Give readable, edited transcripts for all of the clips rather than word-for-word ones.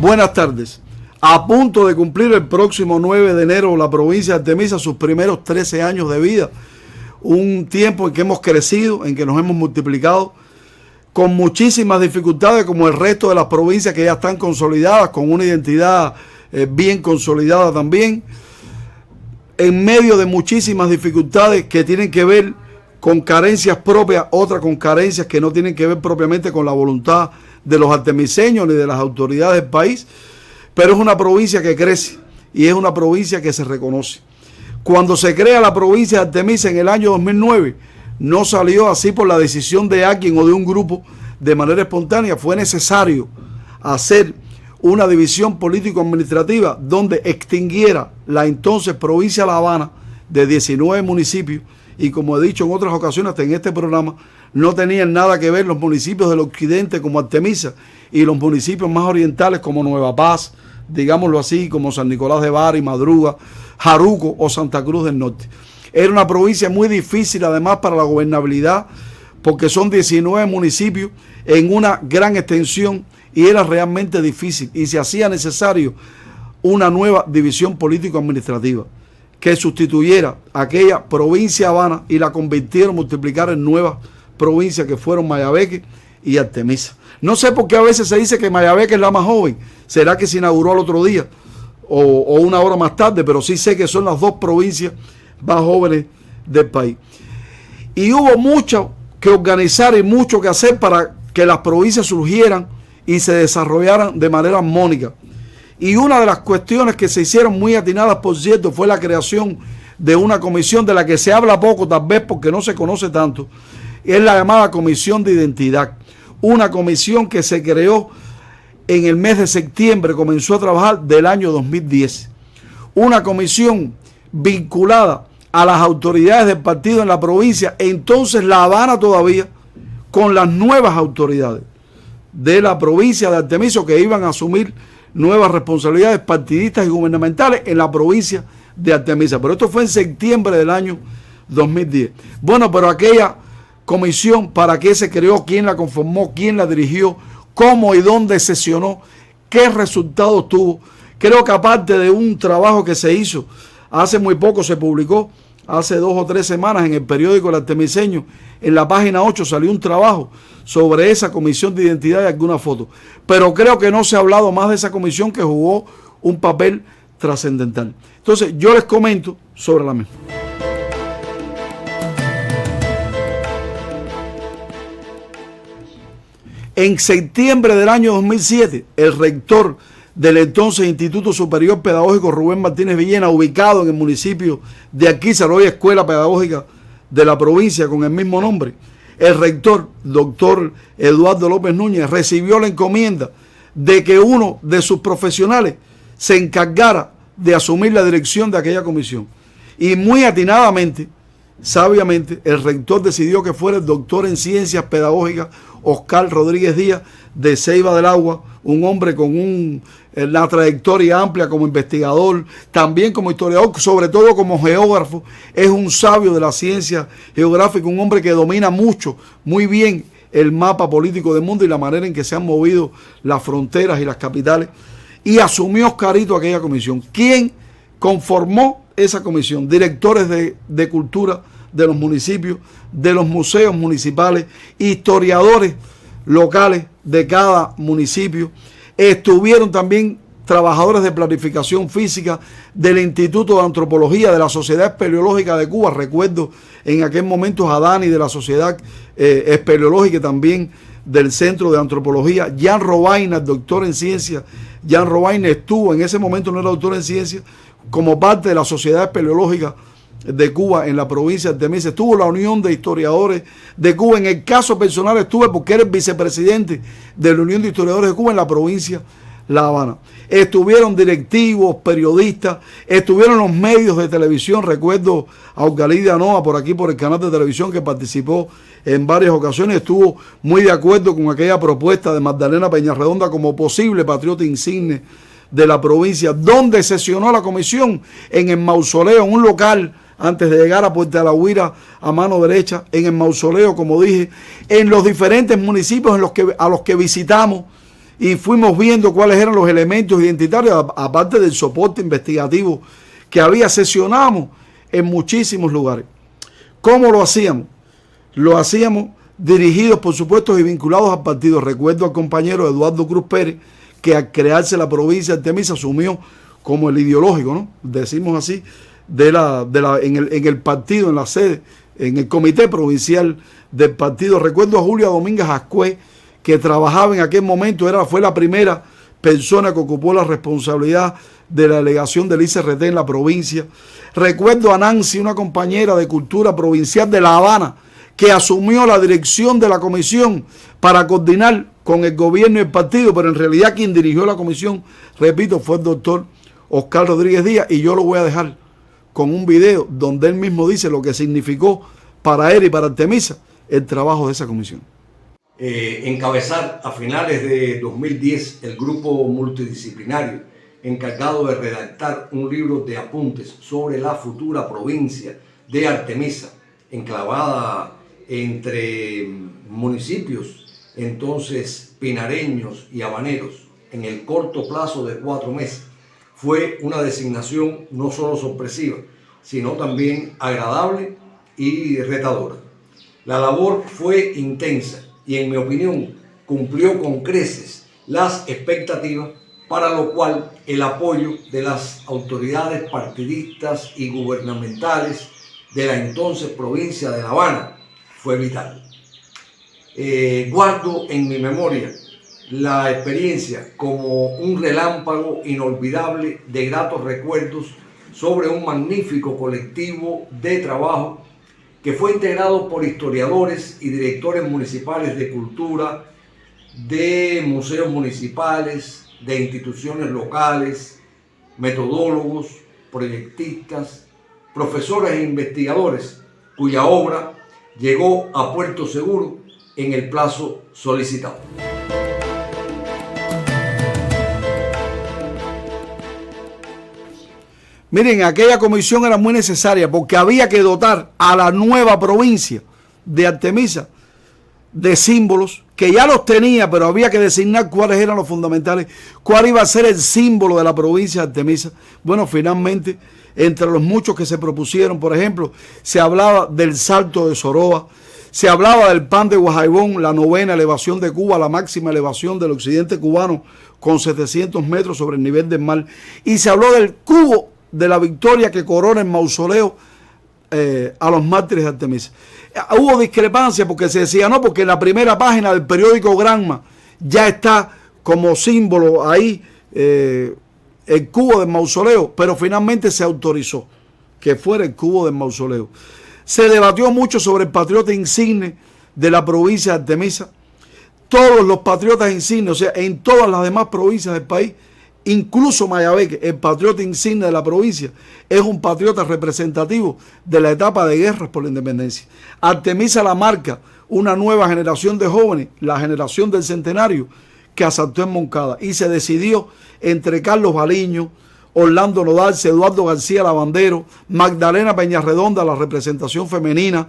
Buenas tardes. A punto de cumplir el próximo 9 de enero la provincia de Artemisa sus primeros 13 años de vida. Un tiempo en que hemos crecido, en que nos hemos multiplicado, con muchísimas dificultades como el resto de las provincias que ya están consolidadas, con una identidad bien consolidada también, en medio de muchísimas dificultades que tienen que ver con carencias propias, otras con carencias que no tienen que ver propiamente con la voluntad de los artemiseños ni de las autoridades del país, pero es una provincia que crece y es una provincia que se reconoce. Cuando se crea la provincia de Artemisa en el año 2009, no salió así por la decisión de alguien o de un grupo de manera espontánea. Fue necesario hacer una división político-administrativa donde extinguiera la entonces provincia de La Habana de 19 municipios, y como he dicho en otras ocasiones hasta en este programa, no tenían nada que ver los municipios del occidente como Artemisa y los municipios más orientales como Nueva Paz, digámoslo así, como San Nicolás de Bari, Madruga, Jaruco o Santa Cruz del Norte. Era una provincia muy difícil además para la gobernabilidad, porque son 19 municipios en una gran extensión y era realmente difícil y se hacía necesario una nueva división político-administrativa que sustituyera aquella provincia Habana y la convirtiera, multiplicara en nuevas provincias que fueron Mayabeque y Artemisa. No sé por qué a veces se dice que Mayabeque es la más joven. ¿Será que se inauguró al otro día o una hora más tarde? Pero sí sé que son las dos provincias más jóvenes del país. Y hubo mucho que organizar y mucho que hacer para que las provincias surgieran y se desarrollaran de manera armónica. Y una de las cuestiones que se hicieron muy atinadas, por cierto, fue la creación de una comisión de la que se habla poco, tal vez porque no se conoce tanto. Es la llamada Comisión de Identidad. Una comisión que se creó en el mes de septiembre, comenzó a trabajar del año 2010. Una comisión vinculada a las autoridades del partido en la provincia, entonces La Habana todavía, con las nuevas autoridades de la provincia de Artemisa que iban a asumir nuevas responsabilidades partidistas y gubernamentales en la provincia de Artemisa. Pero esto fue en septiembre del año 2010. Bueno, pero aquella comisión, ¿para qué se creó? ¿Quién la conformó? ¿Quién la dirigió? ¿Cómo y dónde sesionó? ¿Qué resultados tuvo? Creo que aparte de un trabajo que se hizo hace muy poco, se publicó hace 2 o 3 semanas en el periódico El Artemiseño, en la página 8 salió un trabajo sobre esa comisión de identidad y alguna foto. Pero creo que no se ha hablado más de esa comisión que jugó un papel trascendental. Entonces yo les comento sobre la misma. En septiembre del año 2007, el rector del entonces Instituto Superior Pedagógico Rubén Martínez Villena, ubicado en el municipio de Alquizar, hoy Escuela Pedagógica de la provincia con el mismo nombre, el rector, doctor Eduardo López Núñez, recibió la encomienda de que uno de sus profesionales se encargara de asumir la dirección de aquella comisión. Y muy atinadamente, sabiamente, el rector decidió que fuera el doctor en Ciencias Pedagógicas Oscar Rodríguez Díaz de Ceiba del Agua, un hombre con una trayectoria amplia como investigador, también como historiador, sobre todo como geógrafo. Es un sabio de la ciencia geográfica, un hombre que domina mucho, muy bien el mapa político del mundo y la manera en que se han movido las fronteras y las capitales. Y asumió Oscarito aquella comisión. ¿Quién conformó esa comisión? Directores de cultura de los municipios, de los museos municipales, historiadores locales de cada municipio. Estuvieron también trabajadores de planificación física del Instituto de Antropología de la Sociedad Espeleológica de Cuba. Recuerdo en aquel momento a Dani de la Sociedad Espeleológica y también del Centro de Antropología. Jan Robaina, el doctor en ciencia. Jan Robaina estuvo, en ese momento no era doctor en ciencia, como parte de la Sociedad Espeleológica de Cuba en la provincia de Artemisa. Estuvo la Unión de Historiadores de Cuba. En el caso personal estuve porque era el vicepresidente de la Unión de Historiadores de Cuba en la provincia de La Habana. Estuvieron directivos, periodistas, estuvieron los medios de televisión. Recuerdo a Osgalidia Noa por aquí, por el canal de televisión, que participó en varias ocasiones. Estuvo muy de acuerdo con aquella propuesta de Magdalena Peñarredonda como posible patriota insigne de la provincia, donde sesionó la comisión en el mausoleo, en un local antes de llegar a Puerta de la Huira a mano derecha, en el mausoleo, como dije, en los diferentes municipios a los que visitamos y fuimos viendo cuáles eran los elementos identitarios, aparte del soporte investigativo que había. Sesionamos en muchísimos lugares. ¿Cómo lo hacíamos? Lo hacíamos dirigidos, por supuesto, y vinculados al partido. Recuerdo al compañero Eduardo Cruz Pérez, que al crearse la provincia de Artemisa asumió como el ideológico, ¿no? Decimos así, en el partido, en la sede, en el comité provincial del partido. Recuerdo a Julia Domínguez Ascué, que trabajaba en aquel momento, fue la primera persona que ocupó la responsabilidad de la delegación del ICRT en la provincia. Recuerdo a Nancy, una compañera de cultura provincial de La Habana, que asumió la dirección de la comisión para coordinar con el gobierno y el partido, pero en realidad quien dirigió la comisión, repito, fue el doctor Oscar Rodríguez Díaz, y yo lo voy a dejar con un video donde él mismo dice lo que significó para él y para Artemisa el trabajo de esa comisión. Encabezar a finales de 2010 el grupo multidisciplinario encargado de redactar un libro de apuntes sobre la futura provincia de Artemisa, enclavada entre municipios entonces pinareños y habaneros en el corto plazo de 4 meses, fue una designación no solo sorpresiva, sino también agradable y retadora. La labor fue intensa y, en mi opinión, cumplió con creces las expectativas, para lo cual el apoyo de las autoridades partidistas y gubernamentales de la entonces provincia de La Habana fue vital. Guardo en mi memoria la experiencia como un relámpago inolvidable de gratos recuerdos sobre un magnífico colectivo de trabajo que fue integrado por historiadores y directores municipales de cultura, de museos municipales, de instituciones locales, metodólogos, proyectistas, profesores e investigadores, cuya obra llegó a puerto seguro en el plazo solicitado. Miren, aquella comisión era muy necesaria porque había que dotar a la nueva provincia de Artemisa de símbolos que ya los tenía, pero había que designar cuáles eran los fundamentales, cuál iba a ser el símbolo de la provincia de Artemisa. Bueno, finalmente, entre los muchos que se propusieron, por ejemplo, se hablaba del Salto de Soroa, se hablaba del Pan de Guajaibón, la 9ª elevación de Cuba, la máxima elevación del occidente cubano, con 700 metros sobre el nivel del mar, y se habló del cubo de la Victoria que corona el mausoleo a los mártires de Artemisa. Hubo discrepancia porque se decía no, porque en la primera página del periódico Granma ya está como símbolo ahí el cubo del mausoleo, pero finalmente se autorizó que fuera el cubo del mausoleo. Se debatió mucho sobre el patriota insigne de la provincia de Artemisa. Todos los patriotas insignes, o sea, en todas las demás provincias del país, incluso Mayabeque, el patriota insigne de la provincia, es un patriota representativo de la etapa de guerras por la independencia. Artemisa la marca una nueva generación de jóvenes, la generación del centenario, que asaltó en Moncada, y se decidió entre Carlos Baliño, Orlando Nodalce, Eduardo García Lavandero, Magdalena Peñarredonda, la representación femenina,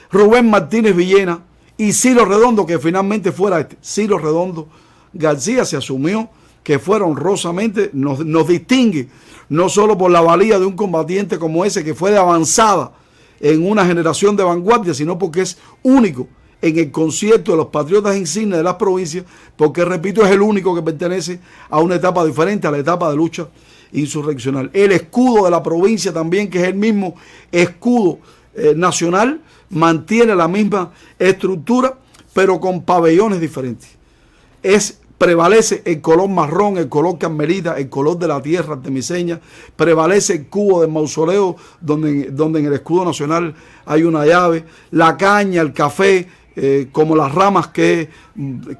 Rubén Martínez Villena y Ciro Redondo, que finalmente fuera Ciro Redondo García. Se asumió que fuera honrosamente, nos distingue no solo por la valía de un combatiente como ese, que fue de avanzada en una generación de vanguardia, sino porque es único en el concierto de los patriotas insignes de las provincias, porque, repito, es el único que pertenece a una etapa diferente, a la etapa de lucha insurreccional. El escudo de la provincia también, que es el mismo escudo nacional, mantiene la misma estructura, pero con pabellones diferentes. Prevalece el color marrón, el color carmelita, el color de la tierra artemiseña. Prevalece el cubo del mausoleo, donde en el escudo nacional hay una llave. La caña, el café, como las ramas que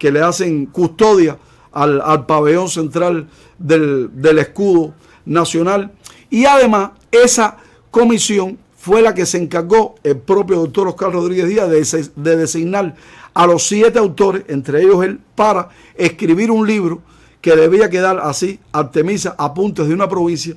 le hacen custodia al pabellón central del escudo nacional. Y además, esa comisión fue la que se encargó, el propio doctor Oscar Rodríguez Díaz, de designar a los 7 autores, entre ellos él, para escribir un libro que debía quedar así: Artemisa, apuntes de una provincia,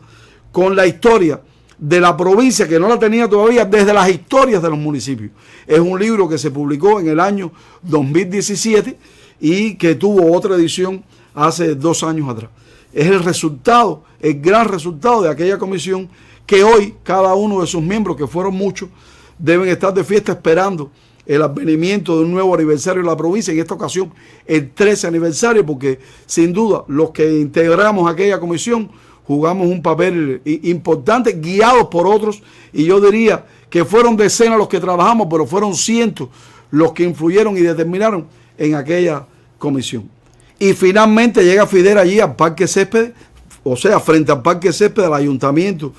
con la historia de la provincia, que no la tenía todavía, desde las historias de los municipios. Es un libro que se publicó en el año 2017 y que tuvo otra edición hace 2 años atrás. Es el resultado, el gran resultado de aquella comisión que hoy cada uno de sus miembros, que fueron muchos, deben estar de fiesta esperando el advenimiento de un nuevo aniversario de la provincia, en esta ocasión el 13 aniversario, porque sin duda los que integramos aquella comisión jugamos un papel importante, guiados por otros, y yo diría que fueron decenas los que trabajamos, pero fueron cientos los que influyeron y determinaron en aquella comisión. Y finalmente llega Fidel allí al Parque Céspedes, o sea, frente al Parque Céspedes del Ayuntamiento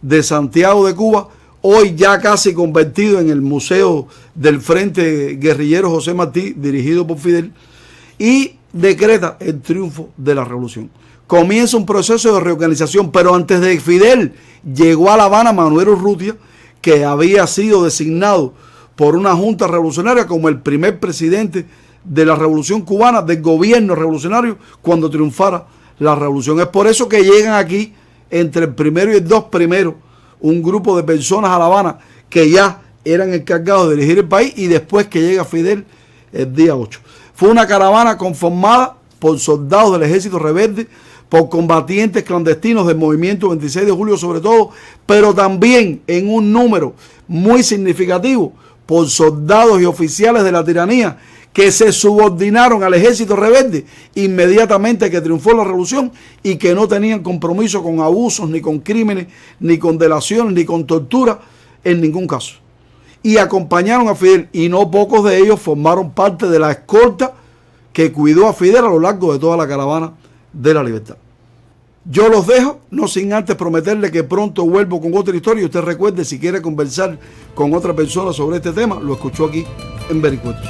de Santiago de Cuba, hoy ya casi convertido en el Museo del Frente Guerrillero José Martí, dirigido por Fidel, y decreta el triunfo de la revolución. Comienza un proceso de reorganización, pero antes de Fidel llegó a La Habana Manuel Urrutia, que había sido designado por una junta revolucionaria como el primer presidente de la revolución cubana, del gobierno revolucionario, cuando triunfara la revolución. Es por eso que llegan aquí, entre el primero y el 2 primero, un grupo de personas a La Habana que ya eran encargados de dirigir el país, y después que llega Fidel el día 8. Fue una caravana conformada por soldados del ejército rebelde, por combatientes clandestinos del movimiento 26 de julio sobre todo, pero también en un número muy significativo por soldados y oficiales de la tiranía que se subordinaron al ejército rebelde inmediatamente que triunfó la revolución y que no tenían compromiso con abusos, ni con crímenes, ni con delaciones, ni con tortura en ningún caso. Y acompañaron a Fidel, y no pocos de ellos formaron parte de la escolta que cuidó a Fidel a lo largo de toda la caravana de la libertad. Yo los dejo, no sin antes prometerle que pronto vuelvo con otra historia, y usted recuerde, si quiere conversar con otra persona sobre este tema, lo escuchó aquí en Vericuetos.